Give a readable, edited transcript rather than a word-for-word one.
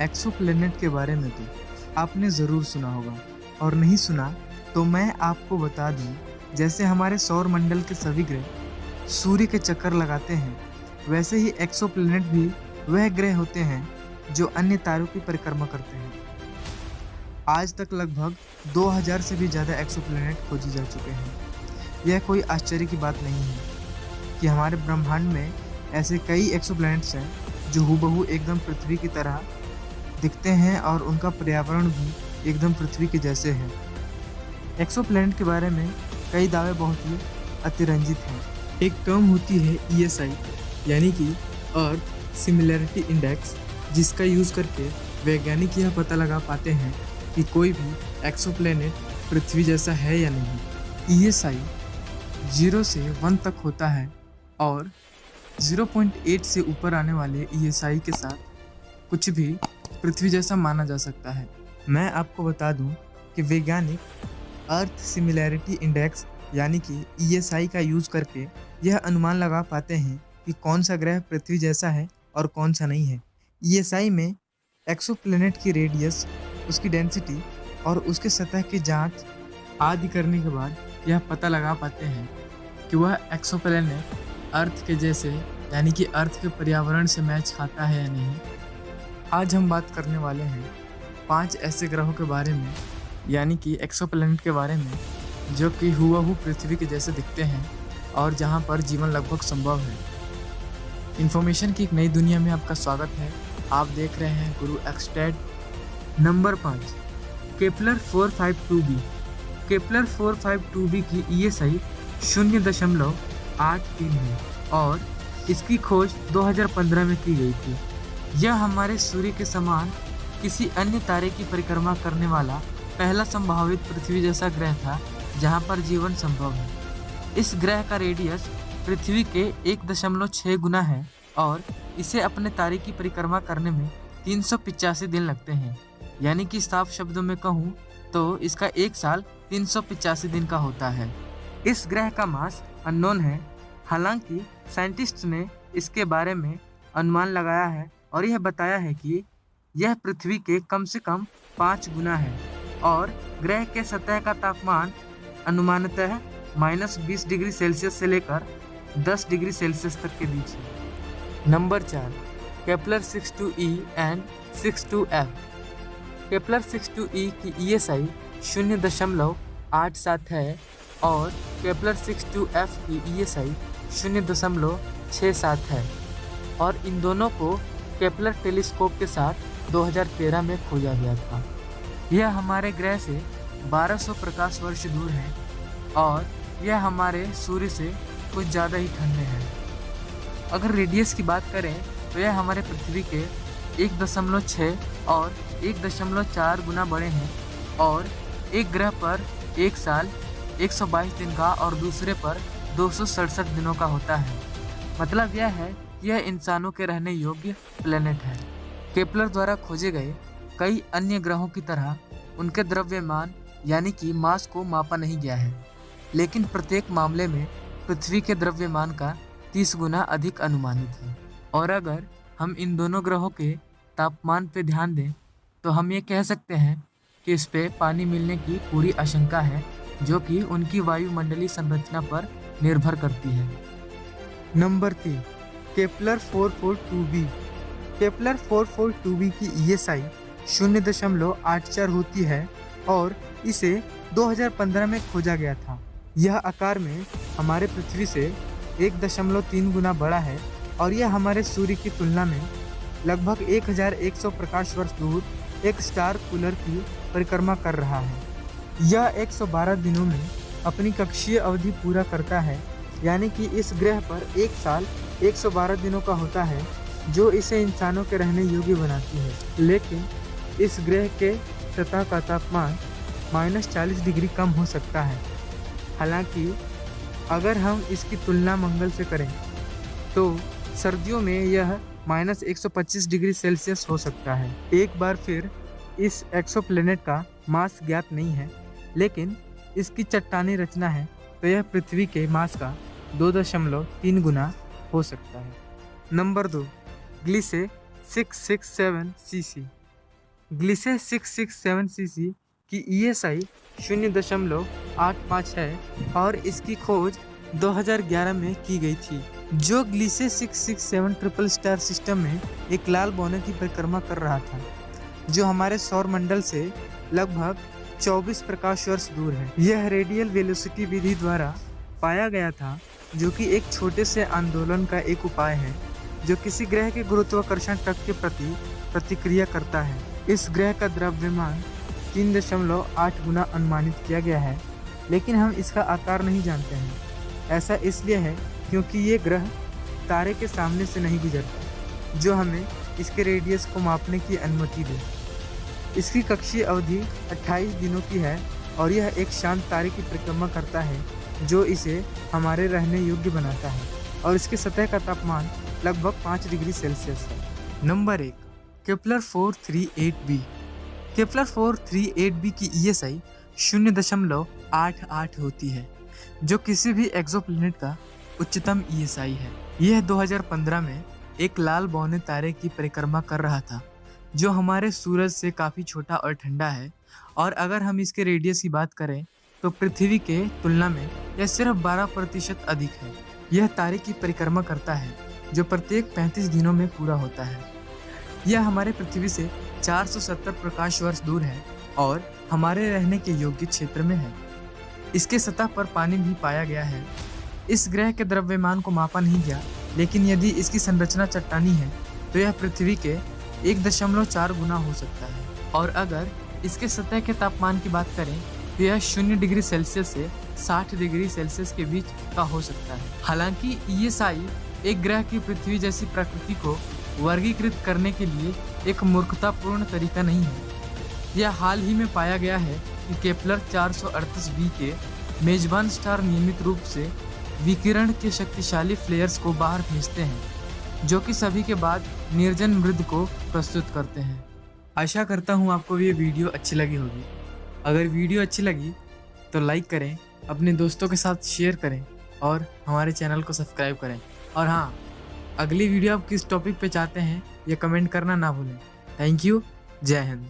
Exoplanet के बारे में तो आपने ज़रूर सुना होगा, और नहीं सुना तो मैं आपको बता दूं, जैसे हमारे सौर मंडल के सभी ग्रह सूर्य के चक्कर लगाते हैं, वैसे ही एक्सोप्लैनेट भी वह ग्रह होते हैं जो अन्य तारों की परिक्रमा करते हैं। आज तक लगभग 2000 से भी ज़्यादा एक्सोप्लैनेट खोजे जा चुके हैं। यह कोई आश्चर्य की बात नहीं है कि हमारे ब्रह्मांड में ऐसे कई एक्सोप्लैनेट्स हैं जो हूबहू एकदम पृथ्वी की तरह दिखते हैं और उनका पर्यावरण भी एकदम पृथ्वी के जैसे है। एक्सोप्लैनेट के बारे में कई दावे बहुत ही अतिरंजित हैं। एक टर्म होती है ESI, यानी कि अर्थ सिमिलैरिटी इंडेक्स, जिसका यूज़ करके वैज्ञानिक यह पता लगा पाते हैं कि कोई भी एक्सोप्लैनेट पृथ्वी जैसा है या नहीं। ESI 0 से 1 तक होता है और 0.8 से ऊपर आने वाले ESI के साथ कुछ भी पृथ्वी जैसा माना जा सकता है। मैं आपको बता दूं कि वैज्ञानिक अर्थ सिमिलैरिटी इंडेक्स यानी कि ESI का यूज़ करके यह अनुमान लगा पाते हैं कि कौन सा ग्रह पृथ्वी जैसा है और कौन सा नहीं है। ESI में एक्सोप्लैनेट की रेडियस, उसकी डेंसिटी और उसके सतह की जांच आदि करने के बाद यह पता लगा पाते हैं कि वह एक्सोप्लैनेट अर्थ के जैसे यानी कि अर्थ के पर्यावरण से मैच खाता है या नहीं। आज हम बात करने वाले हैं 5 ऐसे ग्रहों के बारे में, यानी कि एक्सोप्लैनेट के बारे में, जो कि हूबहू पृथ्वी के जैसे दिखते हैं और जहां पर जीवन लगभग संभव है। इन्फॉर्मेशन की एक नई दुनिया में आपका स्वागत है। आप देख रहे हैं गुरु एक्सटेड। Number 5, Kepler 452b। Kepler 452b की ESI 0.83 है और इसकी खोज 2015 में की गई थी। यह हमारे सूर्य के समान किसी अन्य तारे की परिक्रमा करने वाला पहला संभावित पृथ्वी जैसा ग्रह था जहां पर जीवन संभव है। इस ग्रह का रेडियस पृथ्वी के 1.6 गुना है और इसे अपने तारे की परिक्रमा करने में 385 दिन लगते हैं। यानी कि साफ शब्दों में कहूँ तो इसका एक साल 385 दिन का होता है। इस ग्रह का मास अननोन है, हालांकि साइंटिस्ट ने इसके बारे में अनुमान लगाया है और यह बताया है कि यह पृथ्वी के कम से कम 5 गुना है और ग्रह के सतह का तापमान अनुमानतः -20 डिग्री सेल्सियस से लेकर 10 डिग्री सेल्सियस तक के बीच है। Number 4, Kepler 62e and 62f। Kepler 62e की ESI 0.87 है और केपलर 62f की ESI 0.67 है और इन दोनों को केपलर टेलीस्कोप के साथ 2013 में खोजा गया था। यह हमारे ग्रह से 1200 प्रकाश वर्ष दूर है और यह हमारे सूर्य से कुछ ज़्यादा ही ठंडे हैं। अगर रेडियस की बात करें तो यह हमारे पृथ्वी के 1.6 और 1.4 गुना बड़े हैं और एक ग्रह पर एक साल 122 दिन का और दूसरे पर 267 दिनों का होता है। मतलब यह है यह इंसानों के रहने योग्य प्लेनेट है। केपलर द्वारा खोजे गए कई अन्य ग्रहों की तरह उनके द्रव्यमान यानी कि मास को मापा नहीं गया है, लेकिन प्रत्येक मामले में पृथ्वी के द्रव्यमान का 30 गुना अधिक अनुमानित है। और अगर हम इन दोनों ग्रहों के तापमान पर ध्यान दें तो हम ये कह सकते हैं कि इस पे पानी मिलने की पूरी आशंका है, जो कि उनकी वायुमंडलीय संरचना पर निर्भर करती है। Number 3, Kepler 442b। Kepler 442b की ESI 0.84 होती है और इसे 2015 में खोजा गया था। यह आकार में हमारे पृथ्वी से 1.3 गुना बड़ा है और यह हमारे सूर्य की तुलना में लगभग 1100 प्रकाश वर्ष दूर एक स्टार कूलर की परिक्रमा कर रहा है। यह 112 दिनों में अपनी कक्षीय अवधि पूरा करता है, यानी कि इस ग्रह पर एक साल 112 दिनों का होता है, जो इसे इंसानों के रहने योग्य बनाती है। लेकिन इस ग्रह के सतह का तापमान -40 डिग्री कम हो सकता है। हालांकि अगर हम इसकी तुलना मंगल से करें तो सर्दियों में यह -125 डिग्री सेल्सियस हो सकता है। एक बार फिर इस एक्सोप्लैनेट का मास ज्ञात नहीं है, लेकिन इसकी चट्टानी रचना है तो यह पृथ्वी के मास का 2.3 गुना हो सकता है। Number 2, ग्लिसे 667cc। ग्लिसे 667 सीसी की ESI 0.85 है और इसकी खोज 2011 में की गई थी। जो ग्लिसे 667 ट्रिपल स्टार सिस्टम में एक लाल बौने की परिक्रमा कर रहा था, जो हमारे सौर मंडल से लगभग 24 प्रकाश वर्ष दूर है। यह रेडियल वेलोसिटी विधि द्वारा पाया गया था, जो कि एक छोटे से आंदोलन का एक उपाय है जो किसी ग्रह के गुरुत्वाकर्षण तक के प्रति प्रतिक्रिया करता है। इस ग्रह का द्रव्यमान 3.8 गुना अनुमानित किया गया है, लेकिन हम इसका आकार नहीं जानते हैं। ऐसा इसलिए है क्योंकि ये ग्रह तारे के सामने से नहीं गुजरता, जो हमें इसके रेडियस को मापने की अनुमति दे। इसकी कक्षीय अवधि 28 दिनों की है और यह एक शांत तारे की परिक्रमा करता है, जो इसे हमारे रहने योग्य बनाता है, और इसके सतह का तापमान लगभग 5 डिग्री सेल्सियस है। Number 1, Kepler 438b। Kepler 438b की ESI 0.88 होती है, जो किसी भी एक्सोप्लैनेट का उच्चतम ESI है। यह 2015 में एक लाल बौने तारे की परिक्रमा कर रहा था, जो हमारे सूरज से काफ़ी छोटा और ठंडा है, और अगर हम इसके रेडियस की बात करें तो पृथ्वी के तुलना में यह सिर्फ 12% अधिक है। यह तारे की परिक्रमा करता है, जो प्रत्येक 35 दिनों में पूरा होता है। यह हमारे पृथ्वी से 470 प्रकाश वर्ष दूर है और हमारे रहने के योग्य क्षेत्र में है। इसके सतह पर पानी भी पाया गया है। इस ग्रह के द्रव्यमान को मापा नहीं गया, लेकिन यदि इसकी संरचना चट्टानी है तो यह पृथ्वी के 1.4 गुना हो सकता है। और अगर इसके सतह के तापमान की बात करें तो यह 0 डिग्री सेल्सियस से 60 डिग्री सेल्सियस के बीच का हो सकता है। हालांकि ESI एक ग्रह की पृथ्वी जैसी प्रकृति को वर्गीकृत करने के लिए एक मूर्खतापूर्ण तरीका नहीं है। यह हाल ही में पाया गया है कि केपलर 438b के मेजबान स्टार नियमित रूप से विकिरण के शक्तिशाली फ्लेयर्स को बाहर भेजते हैं, जो कि सभी के बाद निर्जन मृद को प्रस्तुत करते हैं। आशा करता हूँ आपको ये वीडियो अच्छी लगी होगी। अगर वीडियो अच्छी लगी तो लाइक करें, अपने दोस्तों के साथ शेयर करें और हमारे चैनल को सब्सक्राइब करें। और हाँ, अगली वीडियो आप किस टॉपिक पे चाहते हैं ये कमेंट करना ना भूलें। Thank you. जय हिंद।